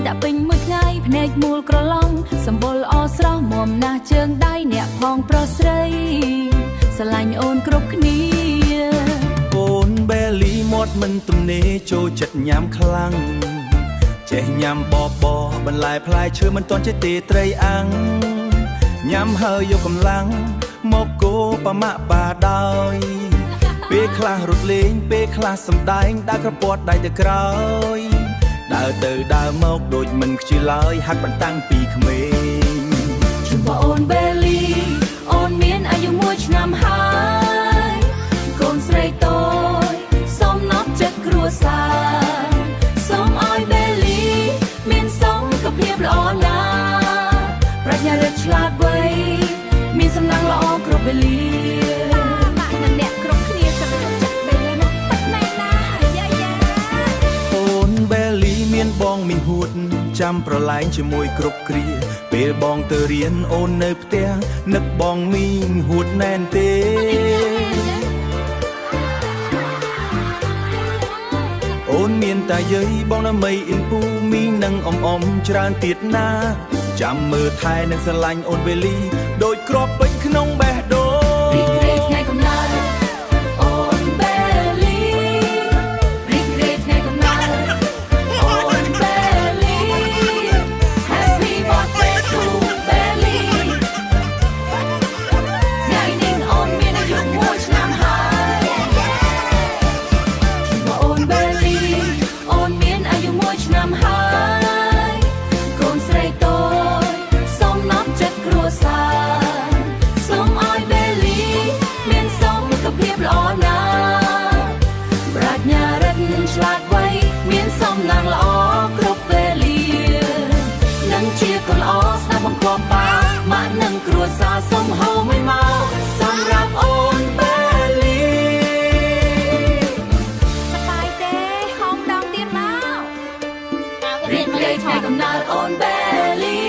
ដាក់ពេញមួយថ្ងៃភ្នែកមូលក្រឡំសម្បុរអស្រស់មុំណាស់ជើងដៃអ្នកផងប្រុសស្រីស្រឡាញ់អូនគ្រប់គ្នាអូនបេលីមាត់មិនទំនេរចូលចិត្តញ៉ាំខ្លាំងចេះញ៉ាំបបបន្លែផ្លែឈើមិនទាន់ចេះទេត្រីអាំងញ៉ាំហើយយកកម្លាំងមកគោប្រមាក់បាដោយពេលខ្លះរត់លេងពេលខ្លះសំដែងដើរក្រពាត់ដៃទៅក្រោយដើរទៅដើរមកដូចមិនខ្ជិលឡើយហាត់បន្តាំងពីក្មេងជុំអូនបេលីអូនមានអាយុ1 ឆ្នាំហើយកូនស្រីតូចសូមណប់ចិត្តគ្រួសារសូមឲ្យបេលីមានសុខភាពល្អណាស់ប្រាជ្ញារិទ្ធឆ្លាតវៃមានសំណាងល្អគ្រប់វេលាម៉ាក់និងអ្នកគ្រប់គ្នាសម្រាប់ចិត្តបេលីមកប៉ិតណែណាយ៉ាយ៉ាអូនបេលីមានបងមីហួតចាំប្រឡែងជាមួយគ្រប់គ្រាពេលបងទៅរៀនអូននៅផ្ទះនឹកបងមីងហួតណែនទេអូនមានតាយាយបងណាមីអ៊ីនពូមីងនិងអ៊ំច្រើនទៀតណាចាំមើលថែនិងស្រឡាញ់អូនបេលីដូចគ្រាប់ពេជ្រក្នុងបេះដូងរីករាយថ្ងៃកំណើតអូនបេលីរីករាយថ្ងៃកំណើតអូនបេលី Happy birthday to បេលីថ្ងៃនេះអូនមានអាយុ1 ឆ្នាំហើយអូនបេលីអូនមានអាយុ1 ឆ្នាំហើយកូនស្រីតូចសូមណប់ចិត្តគ្រួសារសូមឲ្យបេលីមានសុខភាពល្អណាស់ប្រាជ្ញារិទ្ធឆ្លាតវៃមានសំណាងល្អគ្រប់វេលានឹងជាកូនល្អស្ដាប់បង្គាប់ប៉ាម៉ាក់និងគ្រួសារសូមហៅមួយមកសម្រាប់អូនបេលីសប្បាយទេហៅម្ដងទៀតមករីករាយថ្ងៃកំណើតអូនបេលី